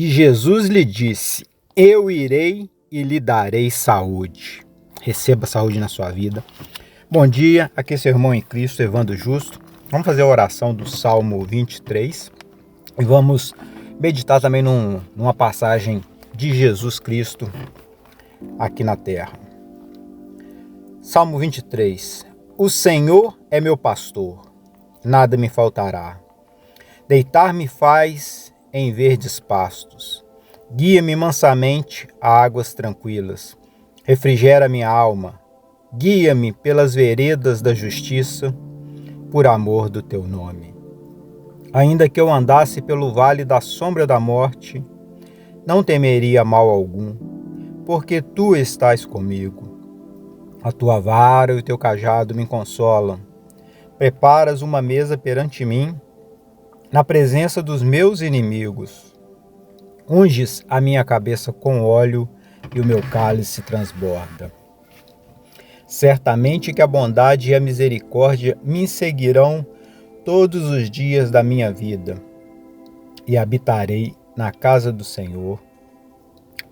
E Jesus lhe disse: Eu irei e lhe darei saúde. Receba saúde na sua vida. Bom dia, aqui é seu irmão em Cristo, Evandro Justo. Vamos fazer a oração do Salmo 23 e vamos meditar também numa passagem de Jesus Cristo aqui na terra. Salmo 23. O Senhor é meu pastor, nada me faltará. Deitar-me faz em verdes pastos. Guia-me mansamente a águas tranquilas. Refrigera minha alma. Guia-me pelas veredas da justiça, por amor do teu nome. Ainda que eu andasse pelo vale da sombra da morte, não temeria mal algum, porque tu estás comigo. A tua vara e o teu cajado me consolam. Preparas uma mesa perante mim, na presença dos meus inimigos. Unges a minha cabeça com óleo e o meu cálice transborda. Certamente que a bondade e a misericórdia me seguirão todos os dias da minha vida, e habitarei na casa do Senhor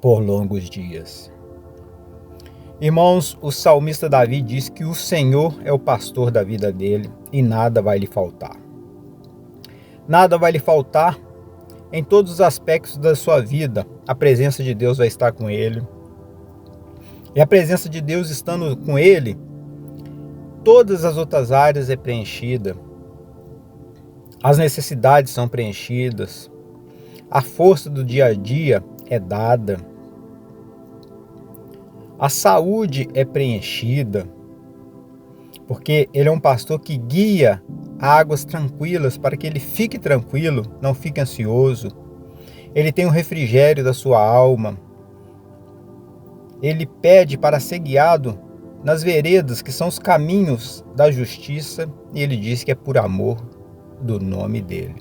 por longos dias. Irmãos, o salmista Davi diz que o Senhor é o pastor da vida dele e nada vai lhe faltar. Nada vai lhe faltar em todos os aspectos da sua vida. A presença de Deus vai estar com ele. E a presença de Deus estando com ele, todas as outras áreas é preenchida. As necessidades são preenchidas. A força do dia a dia é dada. A saúde é preenchida. Porque ele é um pastor que guia águas tranquilas para que ele fique tranquilo, não fique ansioso. Ele tem o refrigério da sua alma. Ele pede para ser guiado nas veredas, que são os caminhos da justiça, e ele diz que é por amor do nome dele.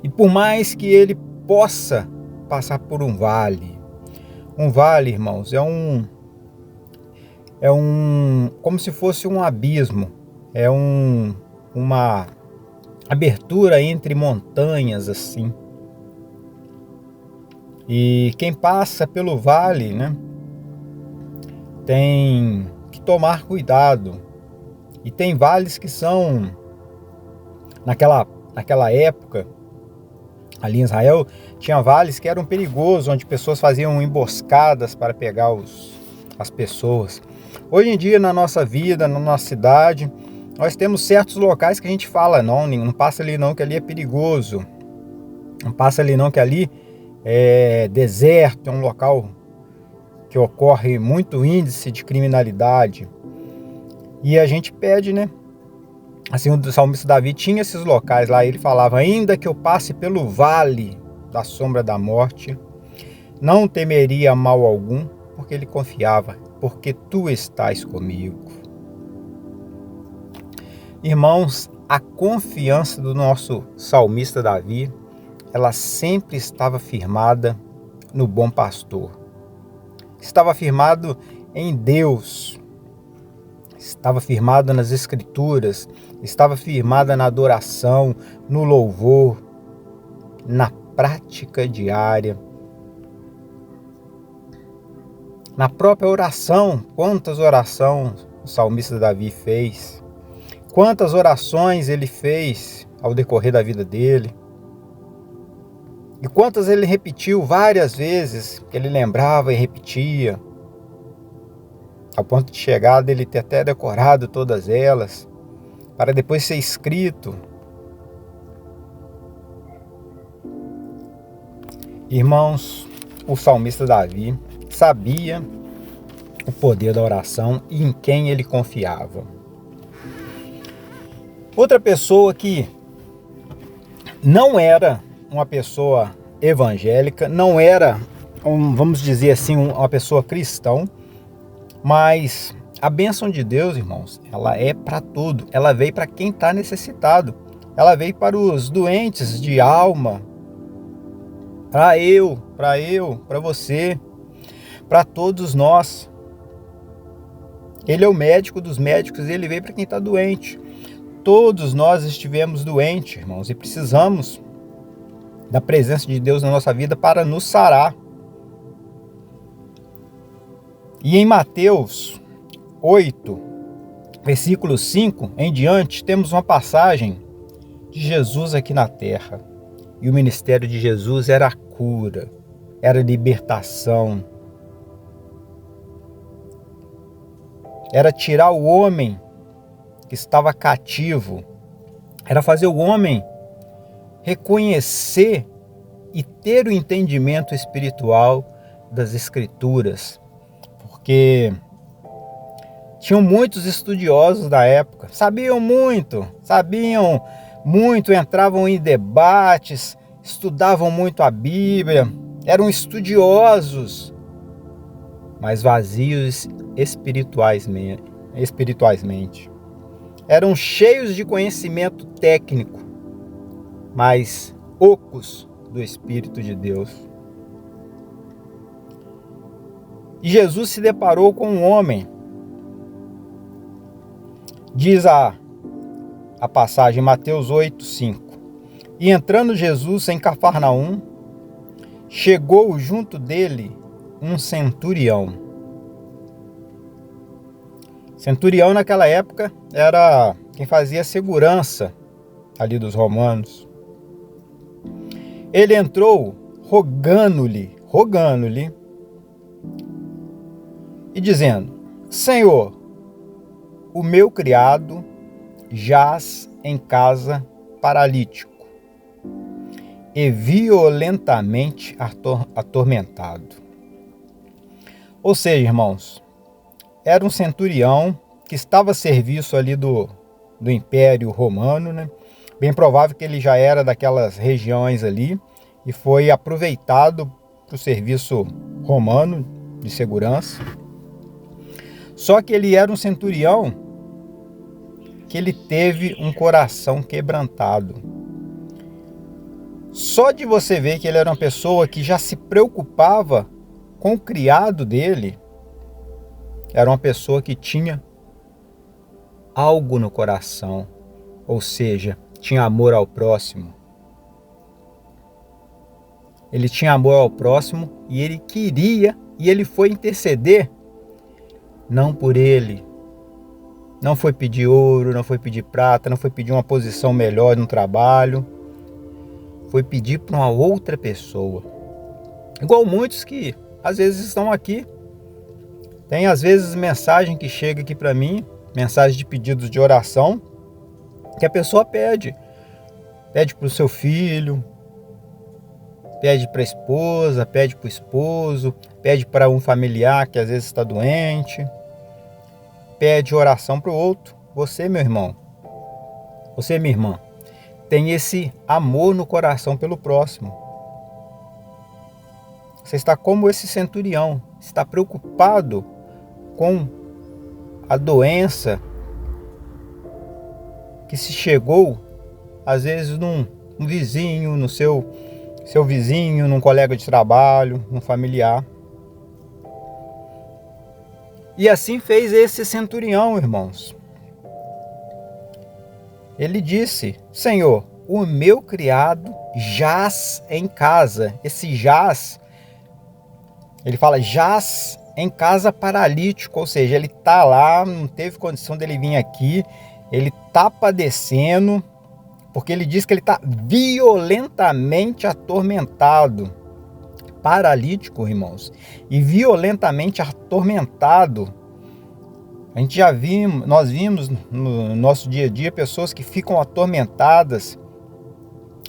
E por mais que ele possa passar por um vale, irmãos, como se fosse um abismo, é uma abertura entre montanhas assim. E quem passa pelo vale, tem que tomar cuidado. E tem vales que são, naquela época, ali em Israel, tinha vales que eram perigosos, onde pessoas faziam emboscadas para pegar as pessoas. Hoje em dia, na nossa vida, na nossa cidade, nós temos certos locais que a gente fala, não passa ali não, que ali é perigoso. Não passa ali não, que ali é deserto, é um local que ocorre muito índice de criminalidade. E a gente pede, assim, o salmista Davi tinha esses locais lá, ele falava: ainda que eu passe pelo vale da sombra da morte, não temeria mal algum, porque ele confiava, porque tu estás comigo. Irmãos, a confiança do nosso salmista Davi, ela sempre estava firmada no bom pastor. Estava firmado em Deus. Estava firmada nas Escrituras. Estava firmada na adoração, no louvor, na prática diária. Na própria oração. Quantas orações o salmista Davi fez? Quantas orações ele fez ao decorrer da vida dele? E quantas ele repetiu várias vezes, que ele lembrava e repetia, ao ponto de chegar dele ter até decorado todas elas, para depois ser escrito. Irmãos, o salmista Davi sabia o poder da oração e em quem ele confiava. Outra pessoa que não era uma pessoa evangélica, não era, vamos dizer assim, uma pessoa cristã, mas a bênção de Deus, irmãos, ela é para tudo. Ela veio para quem está necessitado. Ela veio para os doentes de alma, para você, para todos nós. Ele é o médico dos médicos, ele veio para quem está doente. Todos nós estivemos doentes, irmãos, e precisamos da presença de Deus na nossa vida para nos sarar. E em Mateus 8, versículo 5 em diante, temos uma passagem de Jesus aqui na terra. E o ministério de Jesus era a cura, era a libertação, era tirar o homem que estava cativo, era fazer o homem reconhecer e ter o entendimento espiritual das Escrituras, porque tinham muitos estudiosos da época, sabiam muito, entravam em debates, estudavam muito a Bíblia, eram estudiosos, mas vazios espiritualmente. Eram cheios de conhecimento técnico, mas ocos do Espírito de Deus. E Jesus se deparou com um homem. Diz a passagem, Mateus 8, 5. E entrando Jesus em Cafarnaum, chegou junto dele um centurião. Centurião naquela época era quem fazia segurança ali dos romanos. Ele entrou rogando-lhe e dizendo: Senhor, o meu criado jaz em casa paralítico e violentamente atormentado. Ou seja, irmãos, era um centurião que estava a serviço ali do Império Romano, né? Bem provável que ele já era daquelas regiões ali e foi aproveitado para o serviço romano de segurança. Só que ele era um centurião que ele teve um coração quebrantado. Só de você ver que ele era uma pessoa que já se preocupava com o criado dele, era uma pessoa que tinha algo no coração, ou seja, tinha amor ao próximo. Ele tinha amor ao próximo e ele queria, e ele foi interceder, não por ele, não foi pedir ouro, não foi pedir prata, não foi pedir uma posição melhor no trabalho, foi pedir para uma outra pessoa. Igual muitos que às vezes estão aqui, tem às vezes mensagem que chega aqui para mim, mensagem de pedidos de oração, que a pessoa pede para o seu filho, pede para a esposa, pede para o esposo, pede para um familiar que às vezes está doente, pede oração para o outro. Você, meu irmão, você, minha irmã, tem esse amor no coração pelo próximo. Você está como esse centurião, está preocupado com a doença que se chegou, às vezes, num vizinho, no seu vizinho, num colega de trabalho, num familiar. E assim fez esse centurião, irmãos. Ele disse: Senhor, o meu criado jaz em casa. Esse jaz, ele fala jaz em casa paralítico, ou seja, ele está lá, não teve condição dele vir aqui, ele está padecendo, porque ele diz que ele está violentamente atormentado. Paralítico, irmãos, e violentamente atormentado. Nós vimos no nosso dia a dia pessoas que ficam atormentadas.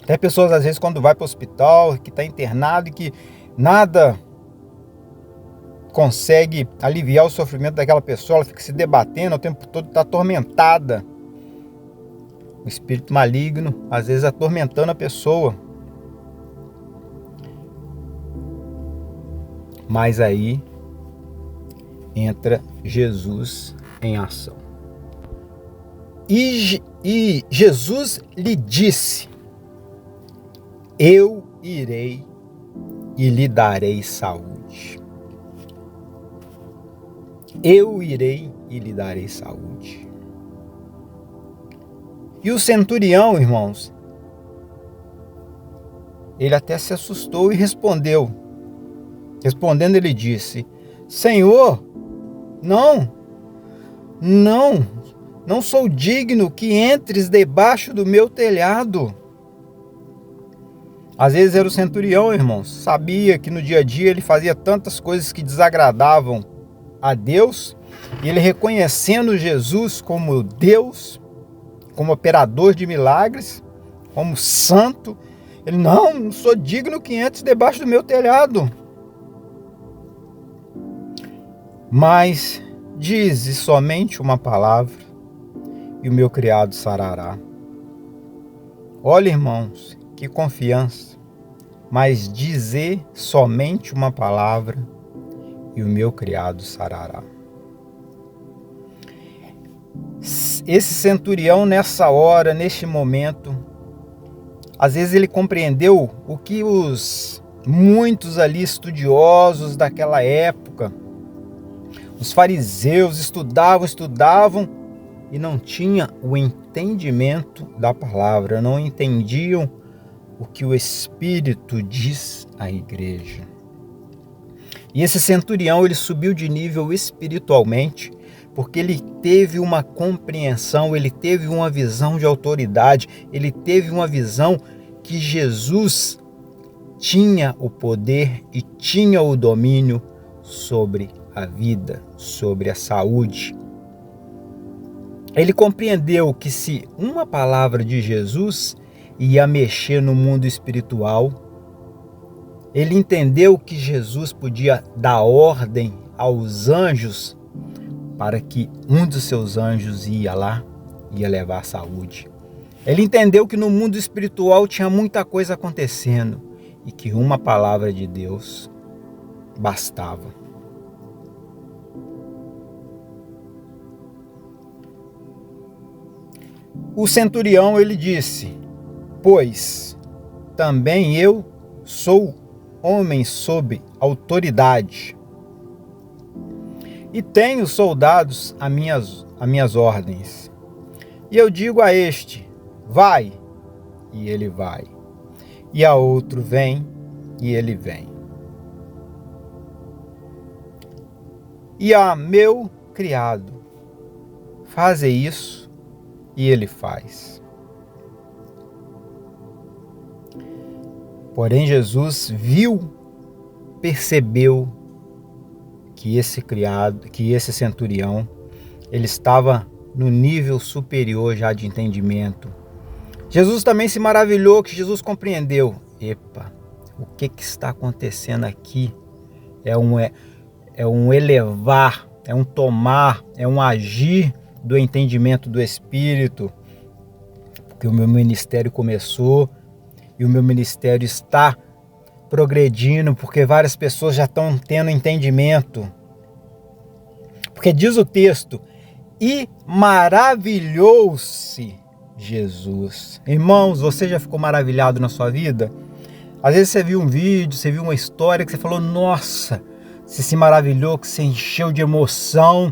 Até pessoas, às vezes, quando vai para o hospital, que está internado e que nada consegue aliviar o sofrimento daquela pessoa, ela fica se debatendo o tempo todo, está atormentada. O espírito maligno, às vezes, atormentando a pessoa. Mas aí entra Jesus em ação. E Jesus lhe disse: eu irei e lhe darei saúde. Eu irei e lhe darei saúde. E o centurião, irmãos, ele até se assustou e respondeu. Respondendo, ele disse: Senhor, não sou digno que entres debaixo do meu telhado. Às vezes era o centurião, irmãos, sabia que no dia a dia ele fazia tantas coisas que desagradavam a Deus, e ele reconhecendo Jesus como Deus, como operador de milagres, como santo, ele não sou digno que entres debaixo do meu telhado. Mas dize somente uma palavra e o meu criado sarará. Olha, irmãos, que confiança. Mas dizer somente uma palavra e o meu criado sarará. Esse centurião, nessa hora, neste momento, às vezes ele compreendeu o que muitos ali estudiosos daquela época, os fariseus estudavam e não tinham o entendimento da palavra, não entendiam o que o Espírito diz à igreja. E esse centurião, ele subiu de nível espiritualmente, porque ele teve uma compreensão, ele teve uma visão de autoridade, ele teve uma visão que Jesus tinha o poder e tinha o domínio sobre a vida, sobre a saúde. Ele compreendeu que se uma palavra de Jesus ia mexer no mundo espiritual, ele entendeu que Jesus podia dar ordem aos anjos para que um dos seus anjos ia lá, ia levar saúde. Ele entendeu que no mundo espiritual tinha muita coisa acontecendo e que uma palavra de Deus bastava. O centurião, ele disse: pois também eu sou homem sob autoridade e tenho soldados a minhas ordens. E eu digo a este: vai, e ele vai. E a outro: vem, e ele vem. E a meu criado: faze isso, e ele faz. Porém, Jesus percebeu que esse centurião, ele estava no nível superior já de entendimento. Jesus também se maravilhou, que Jesus compreendeu. Epa, o que está acontecendo aqui? É um elevar, é um tomar, é um agir do entendimento do Espírito. Porque o meu ministério começou e o meu ministério está progredindo, porque várias pessoas já estão tendo entendimento. Porque diz o texto: e maravilhou-se Jesus. Irmãos, você já ficou maravilhado na sua vida? Às vezes você viu um vídeo, você viu uma história que você falou: nossa, você se maravilhou, que você encheu de emoção,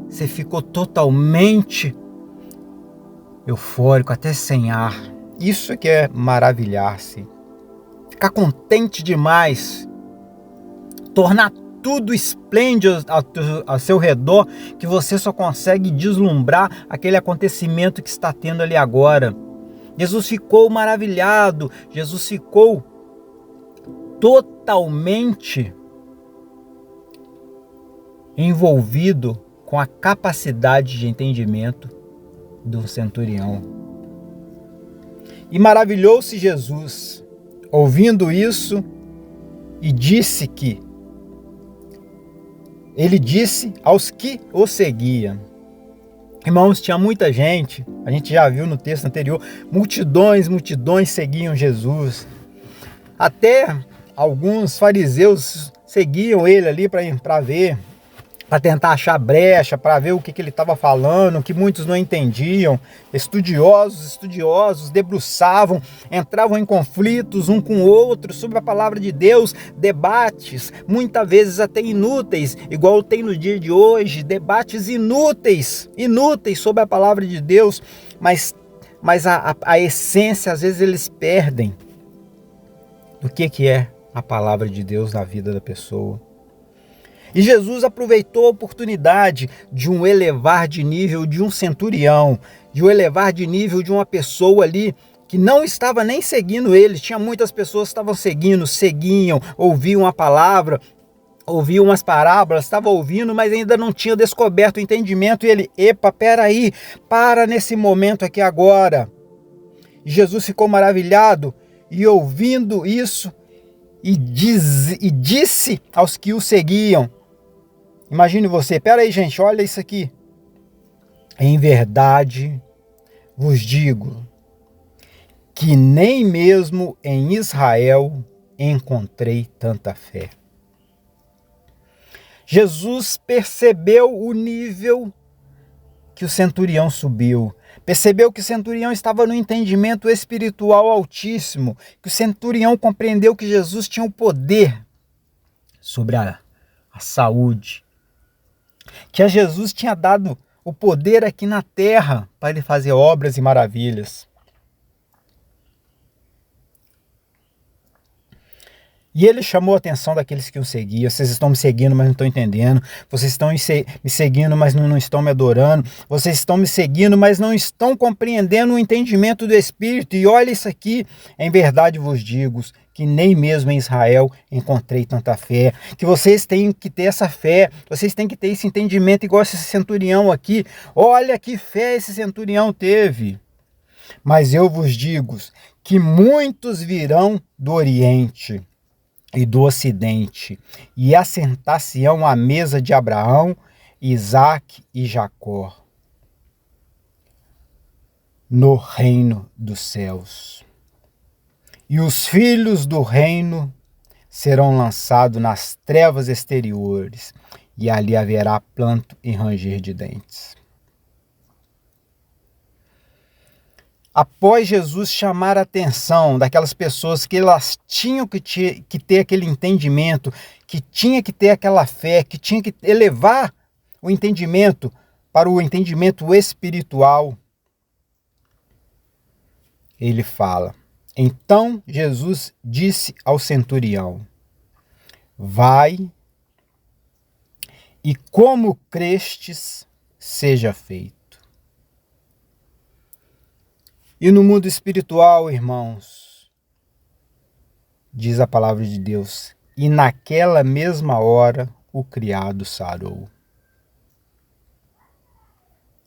você ficou totalmente eufórico, até sem ar. Isso é que é maravilhar-se. Ficar contente demais, tornar tudo esplêndido ao seu redor, que você só consegue deslumbrar aquele acontecimento que está tendo ali agora. Jesus ficou maravilhado, Jesus ficou totalmente envolvido com a capacidade de entendimento do centurião. E maravilhou-se Jesus, ouvindo isso, e disse que ele disse aos que o seguiam. Irmãos, tinha muita gente, a gente já viu no texto anterior, multidões seguiam Jesus. Até alguns fariseus seguiam ele ali para ver, para tentar achar brecha, para ver o que ele estava falando, que muitos não entendiam. Estudiosos debruçavam, entravam em conflitos um com o outro sobre a palavra de Deus, debates, muitas vezes até inúteis, igual tem no dia de hoje, debates inúteis sobre a palavra de Deus, mas a essência às vezes eles perdem. do que é a palavra de Deus na vida da pessoa. E Jesus aproveitou a oportunidade de um elevar de nível de um centurião, de um elevar de nível de uma pessoa ali que não estava nem seguindo ele. Tinha muitas pessoas que estavam seguiam, ouviam a palavra, ouviam umas parábolas, estavam ouvindo, mas ainda não tinha descoberto o entendimento. E ele, peraí, para nesse momento aqui agora. E Jesus ficou maravilhado e ouvindo isso e disse aos que o seguiam. Imagine você, peraí gente, olha isso aqui. Em verdade vos digo que nem mesmo em Israel encontrei tanta fé. Jesus percebeu o nível que o centurião subiu. Percebeu que o centurião estava no entendimento espiritual altíssimo. Que o centurião compreendeu que Jesus tinha o poder sobre a saúde. Que a Jesus tinha dado o poder aqui na terra para ele fazer obras e maravilhas. E ele chamou a atenção daqueles que o seguiam. Vocês estão me seguindo, mas não estão entendendo. Vocês estão me seguindo, mas não estão me adorando. Vocês estão me seguindo, mas não estão compreendendo o entendimento do Espírito. E olha isso aqui. Em verdade vos digo que nem mesmo em Israel encontrei tanta fé. Que vocês têm que ter essa fé. Vocês têm que ter esse entendimento igual esse centurião aqui. Olha que fé esse centurião teve. Mas eu vos digo que muitos virão do Oriente e do Ocidente, e assentar-se-ão à mesa de Abraão, Isaque e Jacó, no reino dos céus. E os filhos do reino serão lançados nas trevas exteriores, e ali haverá pranto e ranger de dentes. Após Jesus chamar a atenção daquelas pessoas que elas tinham que ter aquele entendimento, que tinha que ter aquela fé, que tinha que elevar o entendimento para o entendimento espiritual, ele fala: então Jesus disse ao centurião: vai e como crestes, seja feito. E no mundo espiritual, irmãos, diz a palavra de Deus, e naquela mesma hora o criado sarou.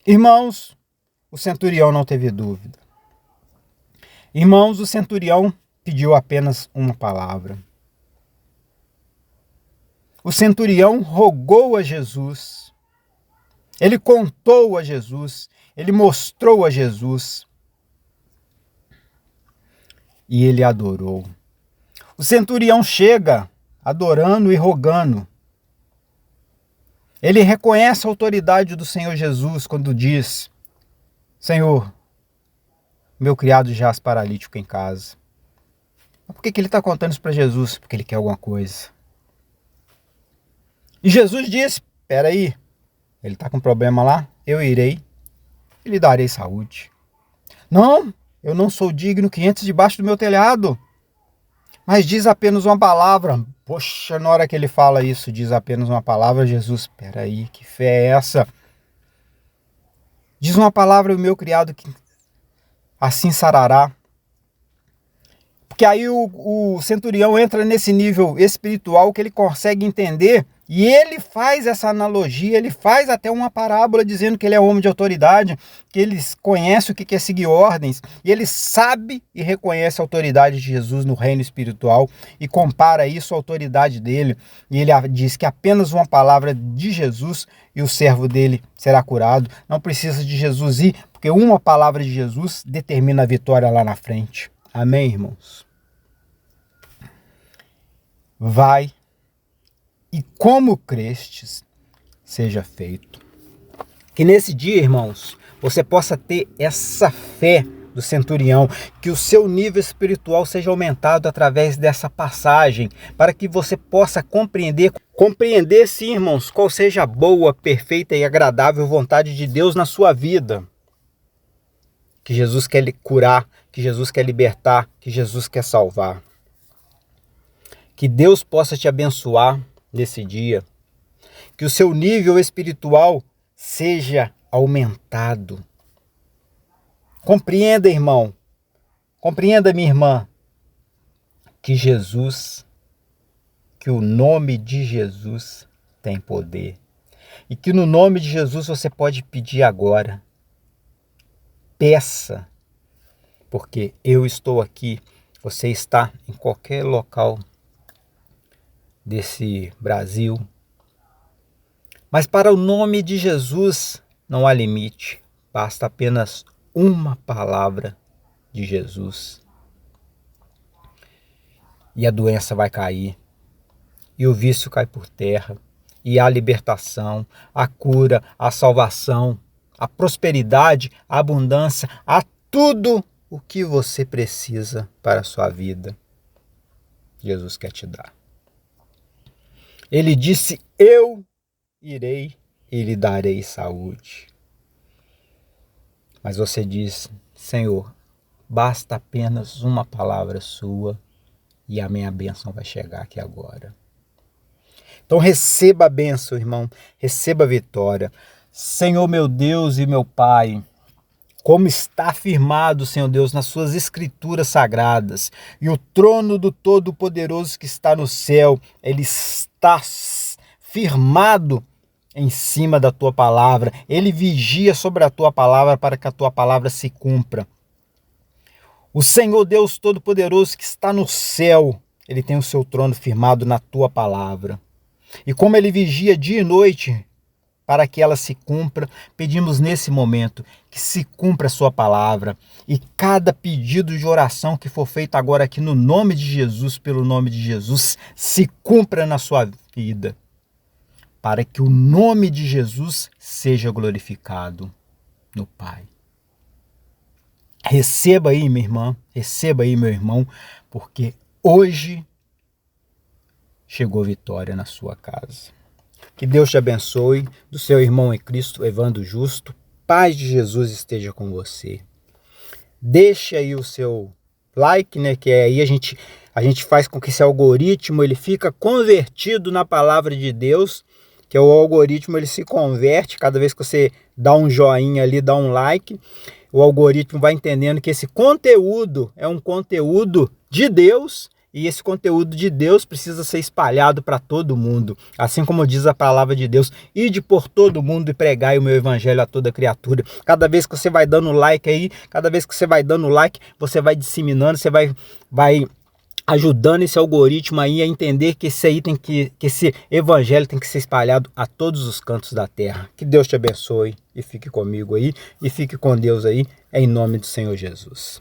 Irmãos, o centurião não teve dúvida. Irmãos, o centurião pediu apenas uma palavra. O centurião rogou a Jesus. Ele contou a Jesus. Ele mostrou a Jesus. E ele adorou. O centurião chega adorando e rogando. Ele reconhece a autoridade do Senhor Jesus quando diz: Senhor, meu criado jaz paralítico em casa. Mas por que ele está contando isso para Jesus? Porque ele quer alguma coisa. E Jesus diz: espera aí, ele está com problema lá? Eu irei e lhe darei saúde. Não, eu não sou digno que entres debaixo do meu telhado. Mas diz apenas uma palavra. Poxa, na hora que ele fala isso, diz apenas uma palavra, Jesus, espera aí, que fé é essa? Diz uma palavra o meu criado que assim sarará. Porque aí o centurião entra nesse nível espiritual que ele consegue entender e ele faz essa analogia, ele faz até uma parábola dizendo que ele é homem de autoridade, que ele conhece o que é seguir ordens, e ele sabe e reconhece a autoridade de Jesus no reino espiritual e compara isso à autoridade dele. E ele diz que apenas uma palavra de Jesus e o servo dele será curado. Não precisa de Jesus ir, porque uma palavra de Jesus determina a vitória lá na frente. Amém, irmãos? Vai e como crestes, seja feito. Que nesse dia, irmãos, você possa ter essa fé do centurião, que o seu nível espiritual seja aumentado através dessa passagem, para que você possa compreender sim, irmãos, qual seja a boa, perfeita e agradável vontade de Deus na sua vida. Que Jesus quer lhe curar, que Jesus quer libertar, que Jesus quer salvar. Que Deus possa te abençoar nesse dia. Que o seu nível espiritual seja aumentado. Compreenda, irmão. Compreenda, minha irmã. Que Jesus, que o nome de Jesus tem poder. E que no nome de Jesus você pode pedir agora. Peça. Porque eu estou aqui. Você está em qualquer local desse Brasil. Mas para o nome de Jesus não há limite. Basta apenas uma palavra de Jesus. E a doença vai cair. E o vício cai por terra. E a libertação, a cura, a salvação, a prosperidade, a abundância, a tudo o que você precisa para a sua vida. Jesus quer te dar. Ele disse, eu irei e lhe darei saúde. Mas você diz, Senhor, basta apenas uma palavra sua e a minha bênção vai chegar aqui agora. Então receba a bênção, irmão, receba a vitória. Senhor meu Deus e meu Pai, como está afirmado, Senhor Deus, nas suas escrituras sagradas, e o trono do Todo-Poderoso que está no céu, ele está firmado em cima da tua palavra, ele vigia sobre a tua palavra para que a tua palavra se cumpra. O Senhor Deus Todo-Poderoso que está no céu, ele tem o seu trono firmado na tua palavra. E como ele vigia dia e noite para que ela se cumpra, pedimos nesse momento que se cumpra a sua palavra e cada pedido de oração que for feito agora aqui no nome de Jesus, pelo nome de Jesus, se cumpra na sua vida, para que o nome de Jesus seja glorificado no Pai. Receba aí, minha irmã, receba aí, meu irmão, porque hoje chegou vitória na sua casa. Que Deus te abençoe, do seu irmão em Cristo, Evandro Justo. Paz de Jesus esteja com você. Deixe aí o seu like, né? Que aí a gente faz com que esse algoritmo ele fica convertido na palavra de Deus, que é o algoritmo ele se converte cada vez que você dá um joinha ali, dá um like. O algoritmo vai entendendo que esse conteúdo é um conteúdo de Deus. E esse conteúdo de Deus precisa ser espalhado para todo mundo. Assim como diz a palavra de Deus, ide por todo mundo e pregai o meu evangelho a toda criatura. Cada vez que você vai dando like aí, cada vez que você vai dando like, você vai disseminando, você vai ajudando esse algoritmo aí a entender que esse evangelho tem que ser espalhado a todos os cantos da terra. Que Deus te abençoe e fique comigo aí, e fique com Deus aí, em nome do Senhor Jesus.